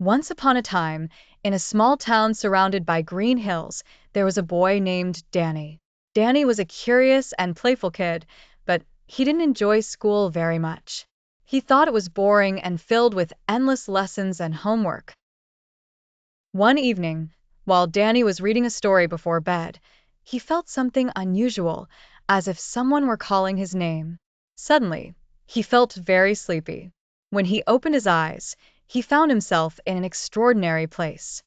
Once upon a time, in a small town surrounded by green hills, there was a boy named Danny. Danny was a curious and playful kid, but he didn't enjoy school very much. He thought it was boring and filled with endless lessons and homework. One evening, while Danny was reading a story before bed, he felt something unusual, as if someone were calling his name. Suddenly, he felt very sleepy. When he opened his eyes, he found himself in an extraordinary place.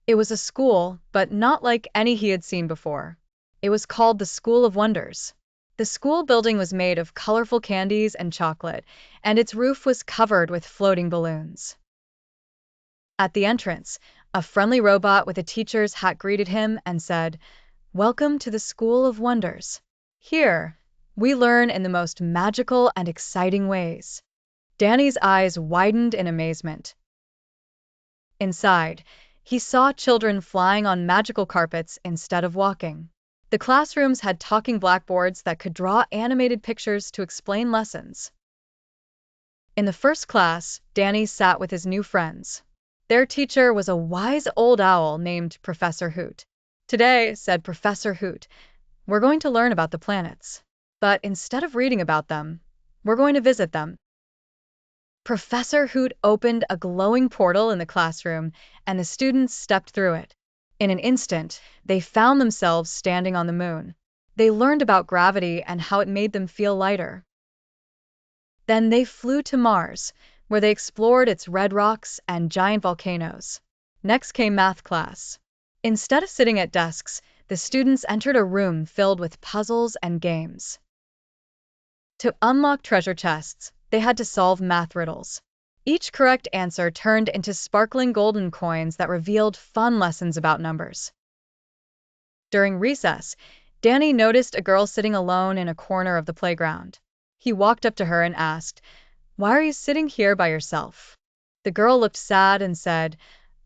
It was a school, but not like any he had seen before. It was called the School of Wonders. The school building was made of colorful candies and chocolate, and its roof was covered with floating balloons. At the entrance, a friendly robot with a teacher's hat greeted him and said, "Welcome to the School of Wonders. Here, we learn in the most magical and exciting ways." Danny's eyes widened in amazement. Inside, he saw children flying on magical carpets instead of walking. The classrooms had talking blackboards that could draw animated pictures to explain lessons. In the first class, Danny sat with his new friends. Their teacher was a wise old owl named Professor Hoot. "Today," said Professor Hoot, "we're going to learn about the planets. But instead of reading about them, we're going to visit them." Professor Hoot opened a glowing portal in the classroom, and the students stepped through it. In an instant, they found themselves standing on the moon. They learned about gravity and how it made them feel lighter. Then they flew to Mars, where they explored its red rocks and giant volcanoes. Next came math class. Instead of sitting at desks, the students entered a room filled with puzzles and games. To unlock treasure chests, they had to solve math riddles. Each correct answer turned into sparkling golden coins that revealed fun lessons about numbers. During recess, Danny noticed a girl sitting alone in a corner of the playground. He walked up to her and asked, "Why are you sitting here by yourself?" The girl looked sad and said,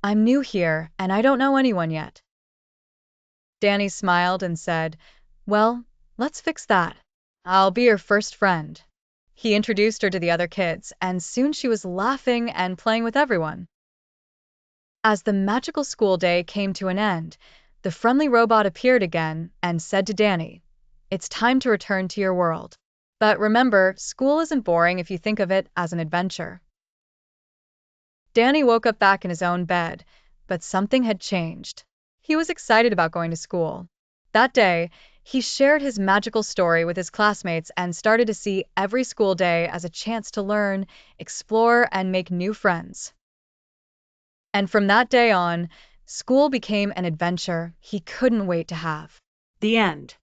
"I'm new here and I don't know anyone yet." Danny smiled and said, "Well, let's fix that. I'll be your first friend." He introduced her to the other kids, and soon she was laughing and playing with everyone. As the magical school day came to an end, the friendly robot appeared again and said to Danny, "It's time to return to your world. But remember, school isn't boring if you think of it as an adventure." Danny woke up back in his own bed, but something had changed. He was excited about going to school. That day, he shared his magical story with his classmates and started to see every school day as a chance to learn, explore, and make new friends. And from that day on, school became an adventure he couldn't wait to have. The end.